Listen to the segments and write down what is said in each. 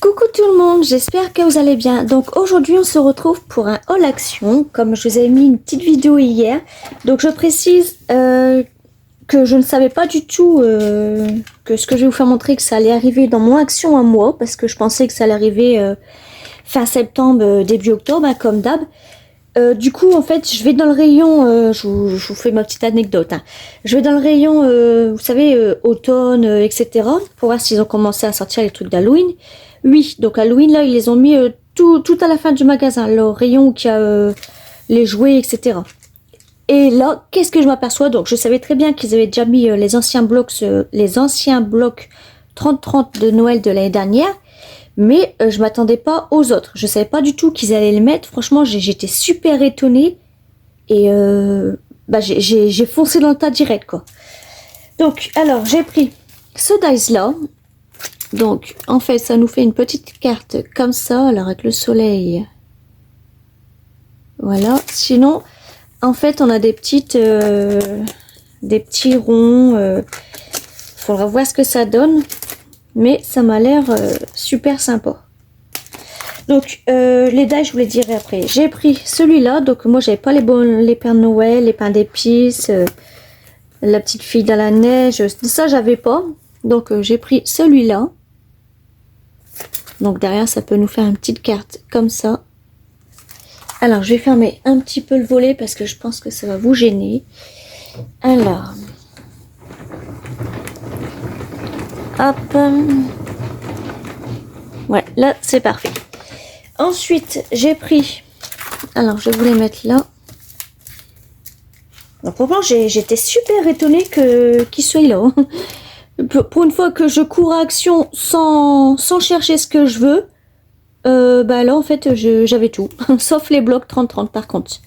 Coucou tout le monde, j'espère que vous allez bien. Donc aujourd'hui on se retrouve pour un haul action, comme je vous avais mis une petite vidéo hier. Donc je précise que je ne savais pas du tout que ce que je vais vous faire montrer que ça allait arriver dans mon action à moi, parce que je pensais que ça allait arriver fin septembre, début octobre, hein, comme d'hab. Du coup, en fait, je vais dans le rayon, je vous fais ma petite anecdote, hein. Je vais dans le rayon, vous savez, automne, etc. pour voir s'ils ont commencé à sortir les trucs d'Halloween. Oui, donc Halloween, là, ils les ont mis tout à la fin du magasin, le rayon où il y a les jouets, etc. Et là, qu'est-ce que je m'aperçois? Donc, je savais très bien qu'ils avaient déjà mis les anciens blocs 30-30 de Noël de l'année dernière. Mais je m'attendais pas aux autres. Je savais pas du tout qu'ils allaient les mettre. Franchement, j'étais super étonnée. Et j'ai foncé dans le tas direct, quoi. Donc, alors, j'ai pris ce dice-là. Donc, en fait, ça nous fait une petite carte comme ça. Alors, avec le soleil. Voilà. Sinon, en fait, on a des petits ronds. Faudra voir ce que ça donne. Mais ça m'a l'air super sympa. Donc les dice, je vous les dirai après. J'ai pris celui-là. Donc moi j'avais pas les Pères Noël, les pains d'épices, la petite fille dans la neige. Ça j'avais pas. Donc j'ai pris celui-là. Donc derrière ça peut nous faire une petite carte comme ça. Alors je vais fermer un petit peu le volet parce que je pense que ça va vous gêner. Alors... hop. Ouais, là c'est parfait. Ensuite, j'ai pris... alors, je vais vous les mettre là. Donc, pourtant, j'étais super étonnée qu'ils soient là. Pour une fois que je cours à action sans chercher ce que je veux, là, en fait, j'avais tout. Sauf les blocs 30-30, par contre.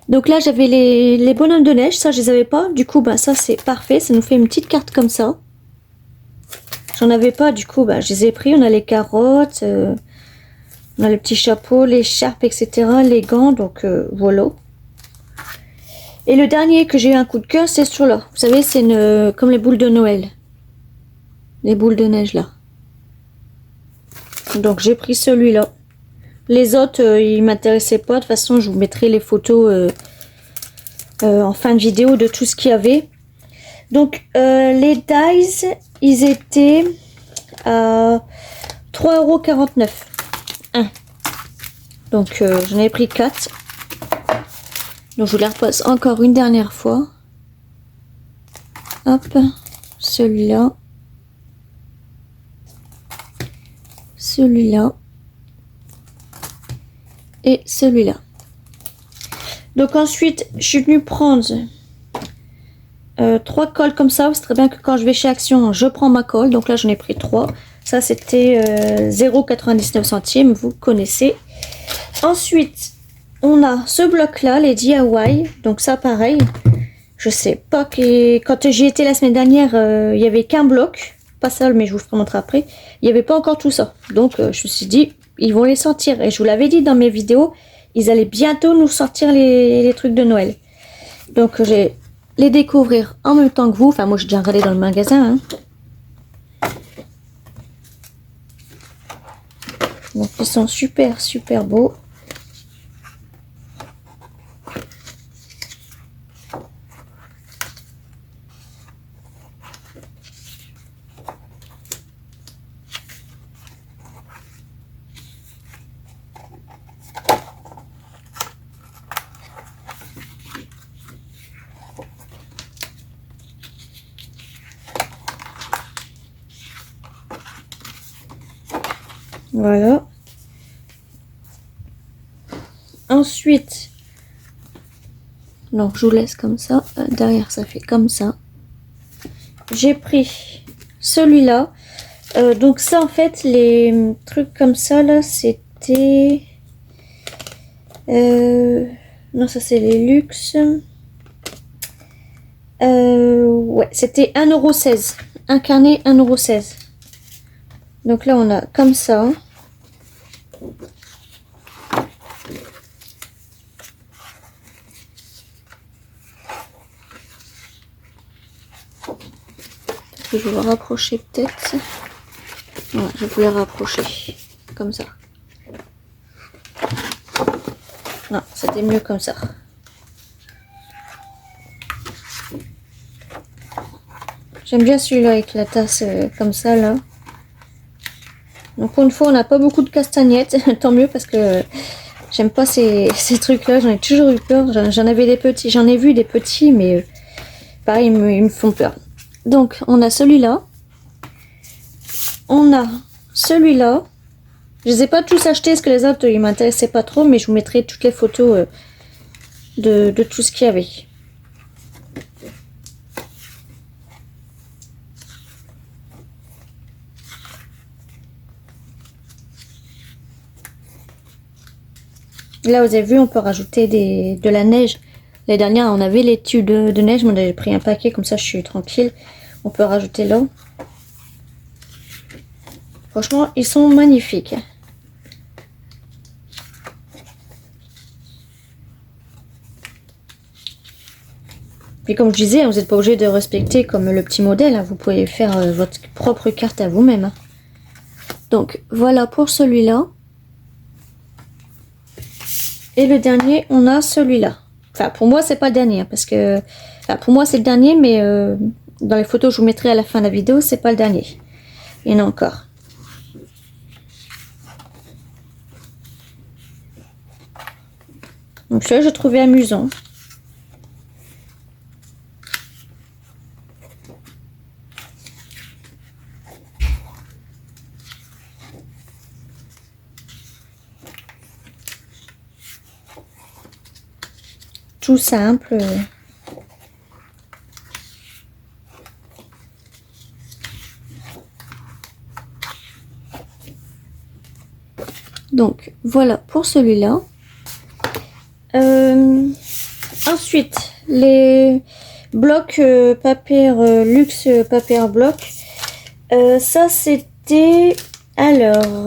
Donc là, j'avais les bonhommes de neige. Ça, je les avais pas. Du coup, ça, c'est parfait. Ça nous fait une petite carte comme ça. J'en avais pas. Du coup, je les ai pris. On a les carottes... on a le petit chapeau, l'écharpe, etc. Les gants, donc voilà. Et le dernier que j'ai eu un coup de cœur, c'est celui-là. Vous savez, c'est comme les boules de Noël. Les boules de neige, là. Donc j'ai pris celui-là. Les autres, ils m'intéressaient pas. De toute façon, je vous mettrai les photos en fin de vidéo de tout ce qu'il y avait. Donc les dice, ils étaient à 3,49 €. Donc j'en ai pris 4. Donc je vous les repasse encore une dernière fois. Hop, celui-là. Celui-là. Et celui-là. Donc ensuite, je suis venue prendre 3 cols comme ça. C'est très bien que quand je vais chez Action, je prends ma colle. Donc là, j'en ai pris 3. Ça, c'était 0,99 centimes. Vous connaissez. Ensuite, on a ce bloc-là, les DIY. Donc ça, pareil. Je sais pas que... quand j'y étais la semaine dernière, il n'y avait qu'un bloc. Pas seul, mais je vous ferai montrer après. Il n'y avait pas encore tout ça. Donc, je me suis dit, ils vont les sortir. Et je vous l'avais dit dans mes vidéos, ils allaient bientôt nous sortir les trucs de Noël. Donc, je vais les découvrir en même temps que vous. Enfin, moi, j'ai déjà regardé dans le magasin, hein. Donc, ils sont super, super beaux. Voilà. Ensuite, donc je vous laisse comme ça. Derrière, ça fait comme ça. J'ai pris celui-là. Donc ça, en fait, les trucs comme ça, là, c'était... non, ça, c'est les luxe. Ouais, c'était 1,16 €. Un carnet, 1,16 €. Donc là, on a comme ça. Je vais le rapprocher peut-être. Voilà, je vais vous les rapprocher. comme ça. Non, c'était mieux comme ça. J'aime bien celui-là avec la tasse comme ça là. Donc pour une fois on n'a pas beaucoup de castagnettes, tant mieux parce que j'aime pas ces trucs là, j'en ai toujours eu peur. J'en avais des petits, j'en ai vu des petits mais pareil ils me font peur. Donc on a celui-là. On a celui-là. Je les ai pas tous achetés parce que les autres ils m'intéressaient pas trop, mais je vous mettrai toutes les photos de tout ce qu'il y avait. Là vous avez vu on peut rajouter de la neige. L'année dernière on avait les tubes de neige, mais on avait pris un paquet comme ça je suis tranquille. On peut rajouter là. Franchement ils sont magnifiques. Puis comme je disais, vous n'êtes pas obligé de respecter comme le petit modèle. Hein. Vous pouvez faire votre propre carte à vous-même. Hein. Donc voilà pour celui-là. Et le dernier, on a celui-là. Enfin pour moi c'est pas le dernier. Hein, parce que enfin, pour moi c'est le dernier. Mais dans les photos que je vous mettrai à la fin de la vidéo, c'est pas le dernier. Il y en a encore. Donc celui-là je trouvais amusant. Tout simple. Donc voilà pour celui-là. Ensuite les blocs papier luxe papier bloc. Ça c'était alors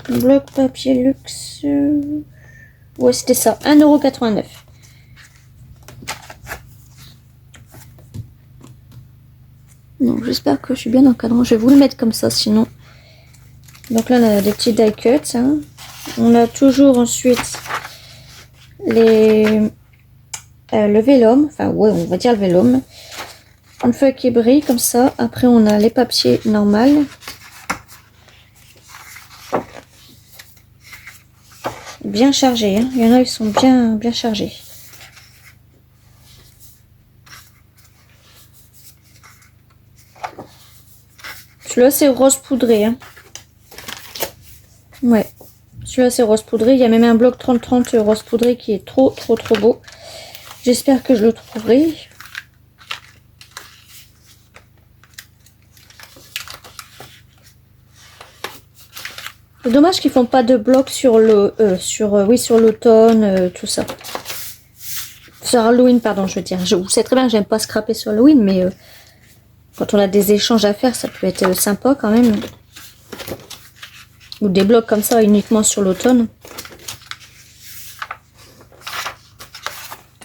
bloc papier luxe. Ouais, c'était ça, 1,89 €. Donc j'espère que je suis bien dans le cadran. Je vais vous le mettre comme ça sinon. Donc là on a des petits die cuts. Hein. On a toujours ensuite le vélum. Enfin ouais, on va dire le vélum. Une feuille qui brille comme ça. Après on a les papiers normaux. Bien chargés, hein. Il y en a, ils sont bien chargés. Celui-là, c'est rose poudré. Hein. Ouais, celui-là, c'est rose poudré. Il y a même un bloc 30-30 rose poudré qui est trop beau. J'espère que je le trouverai. C'est dommage qu'ils font pas de blocs sur le sur l'automne, tout ça. Sur Halloween, pardon, je veux dire. Vous savez très bien que j'aime pas scraper sur Halloween, mais quand on a des échanges à faire, ça peut être sympa quand même. Ou des blocs comme ça uniquement sur l'automne.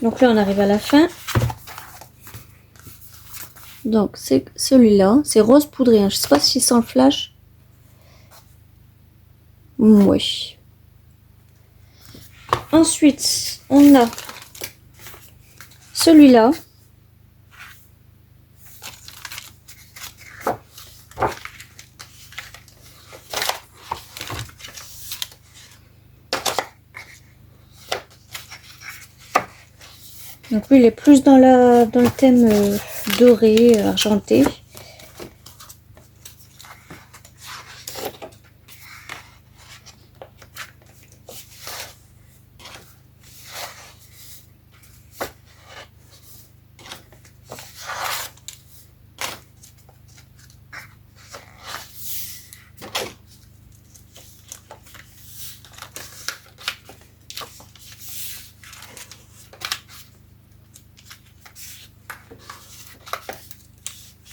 Donc là, on arrive à la fin. Donc c'est celui-là, c'est rose poudré. Hein. Je sais pas si c'est en flash. Oui. Ensuite, on a celui-là. Donc lui, il est plus dans le thème doré, argenté.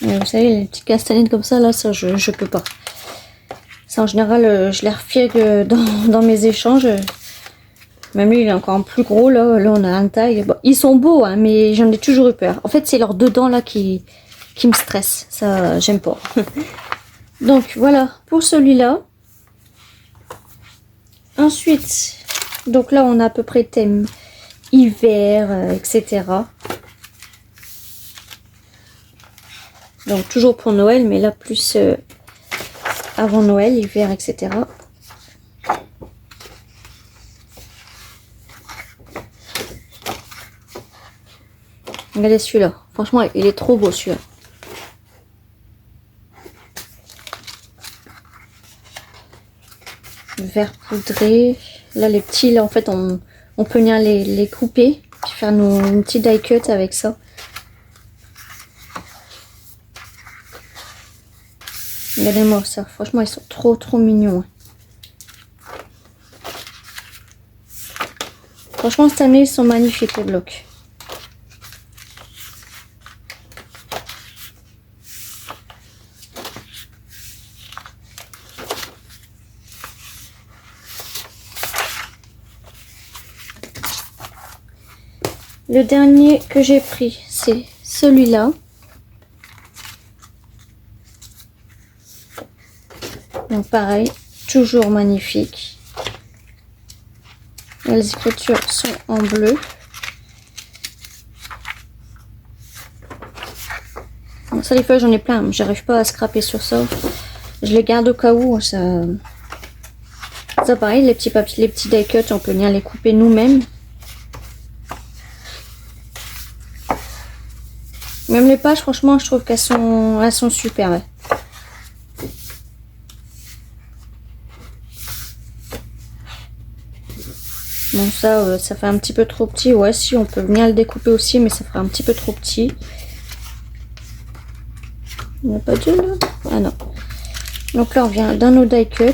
Vous savez, les petites castagnettes comme ça, là, ça, je peux pas. Ça, en général, je les refile dans mes échanges. Même lui, il est encore plus gros, là. Là, on a un taille. Bon, ils sont beaux, hein, mais j'en ai toujours eu peur. En fait, c'est leurs dedans, là, qui qui me stressent. Ça, j'aime pas. Donc voilà pour celui-là. Ensuite, donc là on a à peu près thème hiver, etc. Donc toujours pour Noël, mais là plus avant Noël, hiver, etc. Regardez celui-là. Franchement, il est trop beau celui-là. Vert poudré. Là, les petits, là, en fait, on peut venir les couper. Puis faire une petite die cut avec ça. Regardez-moi ça. Franchement, ils sont trop mignons. Franchement, cette année, ils sont magnifiques, les blocs. Le dernier que j'ai pris, c'est celui-là. Donc pareil, toujours magnifique. Les écritures sont en bleu. Donc ça, les feuilles, j'en ai plein. J'arrive pas à scraper sur ça. Je les garde au cas où. Ça pareil, les petits papiers, les petits die cuts, on peut bien les couper nous-mêmes. Même les pages, franchement, je trouve qu'elles sont super. Ouais. Bon, ça fait un petit peu trop petit. Ouais, si, on peut venir le découper aussi, mais ça fera un petit peu trop petit. Il n'y a pas de là? Ah non. Donc là, on vient d'un autre die cut.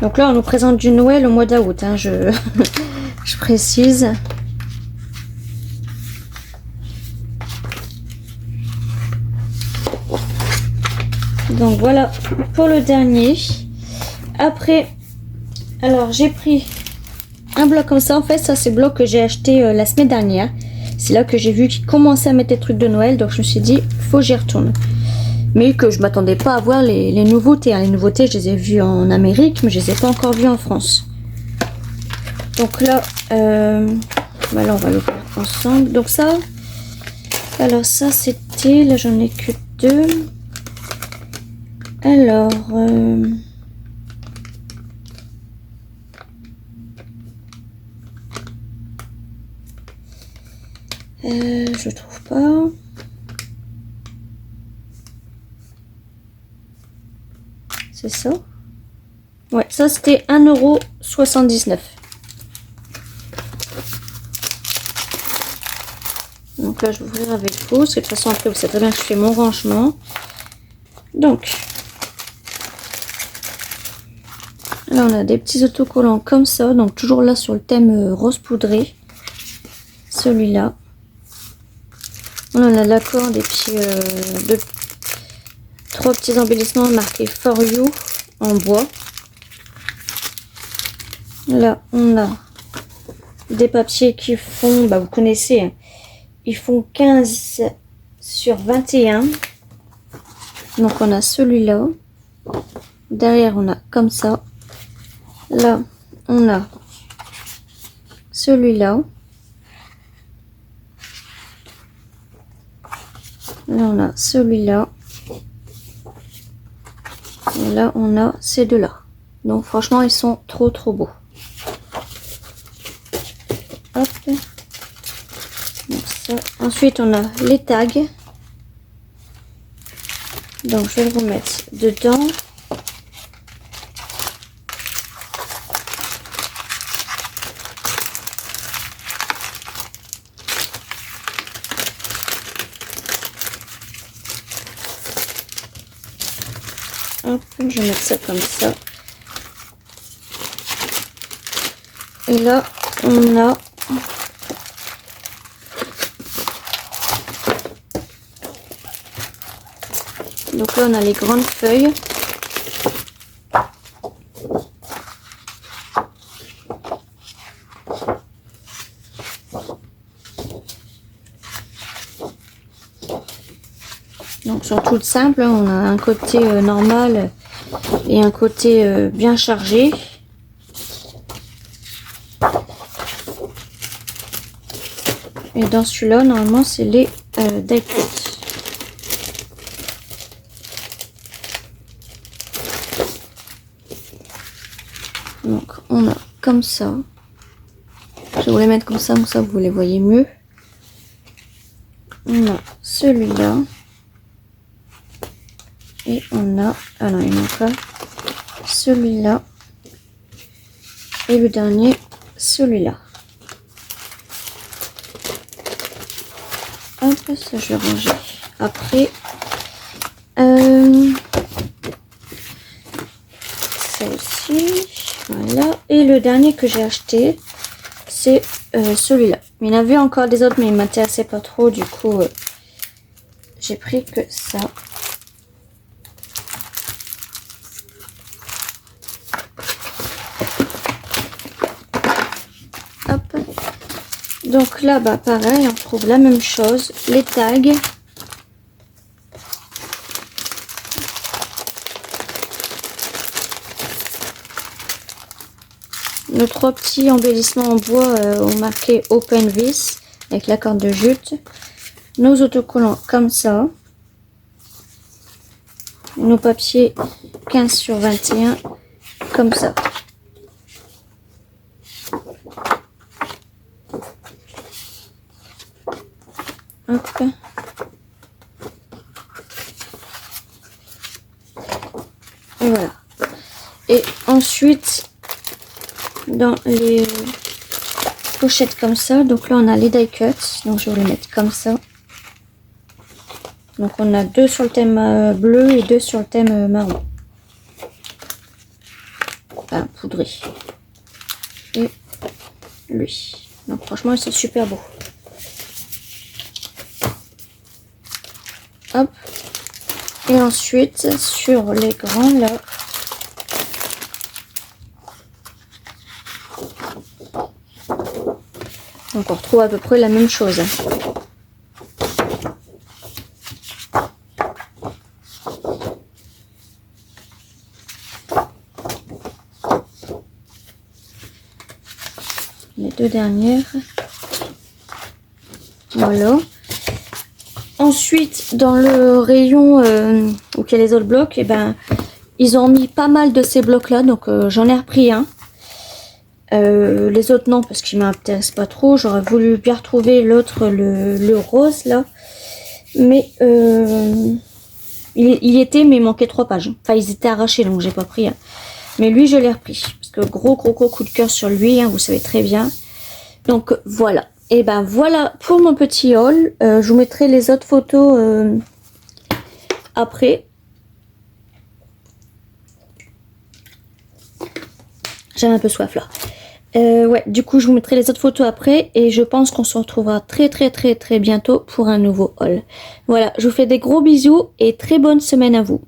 Donc là, on nous présente du Noël au mois d'août, hein, je précise. Donc voilà pour le dernier. Après, alors j'ai pris un bloc comme ça. En fait, ça c'est le bloc que j'ai acheté la semaine dernière. C'est là que j'ai vu qu'ils commençaient à mettre des trucs de Noël. Donc je me suis dit, faut que j'y retourne. Mais que je m'attendais pas à voir les nouveautés. Les nouveautés, je les ai vues en Amérique, mais je les ai pas encore vues en France. Donc là, là on va le faire ensemble. Donc ça, alors ça c'était, là j'en ai que 2. Alors, je trouve pas. C'est ça? Ouais, ça c'était 1,79 €. Donc là, je vais ouvrir avec vous, parce que de toute façon, après, vous savez très bien que je fais mon rangement. Donc, là, on a des petits autocollants comme ça. Donc, toujours là sur le thème rose poudré. Celui-là. On a l'accord des petits... 3 petits embellissements marqués For You en bois. Là, on a des papiers qui font, bah vous connaissez, hein, ils font 15 sur 21. Donc, on a celui-là. Derrière, on a comme ça. Là, on a celui-là. Là, on a celui-là. Et là, on a ces deux-là. Donc, franchement, ils sont trop beaux. Hop. Donc, ça. Ensuite, on a les tags. Donc, je vais le remettre dedans. Hop, je vais mettre ça comme ça. Et là, on a donc là, on a les grandes feuilles. Donc sont toutes simples, hein. On a un côté normal et un côté bien chargé. Et dans celui-là, normalement, c'est les die cuts. Donc on a comme ça. Je vais vous les mettre comme ça vous les voyez mieux. On a celui-là. Et on a, ah non, il manque pas, celui-là. Et le dernier, celui-là. Hop, ça je vais ranger. Après, celle-ci, voilà. Et le dernier que j'ai acheté, c'est celui-là. Il y en avait encore des autres, mais ils m'intéressaient pas trop. Du coup, j'ai pris que ça. Hop. Donc là, bah pareil, on trouve la même chose. Les tags. Nos 3 petits embellissements en bois ont marqué Open Vis avec la corde de jute. Nos autocollants comme ça. Nos papiers 15/21 comme ça. Hop. Et voilà. Et ensuite, dans les pochettes comme ça, donc là on a les die cuts, donc je vais les mettre comme ça. Donc on a 2 sur le thème bleu et 2 sur le thème marron. Enfin, poudré. Et lui. Donc franchement, ils sont super beaux. Hop. Et ensuite, sur les grands, là. Donc on retrouve à peu près la même chose. Les 2 dernières. Voilà. Ensuite, dans le rayon où il y a les autres blocs, et ben, ils ont mis pas mal de ces blocs-là, donc j'en ai repris un. Les autres non, parce qu'ils m'intéressent pas trop. J'aurais voulu bien retrouver l'autre, le rose là, mais il était, mais il manquait 3 pages. Enfin, ils étaient arrachés, donc j'ai pas pris. Hein. Mais lui, je l'ai repris parce que gros coup de cœur sur lui, hein, vous savez très bien. Donc voilà. Et ben voilà pour mon petit haul. Je vous mettrai les autres photos après. J'ai un peu soif là. Ouais, du coup je vous mettrai les autres photos après et je pense qu'on se retrouvera très bientôt pour un nouveau haul. Voilà, je vous fais des gros bisous et très bonne semaine à vous.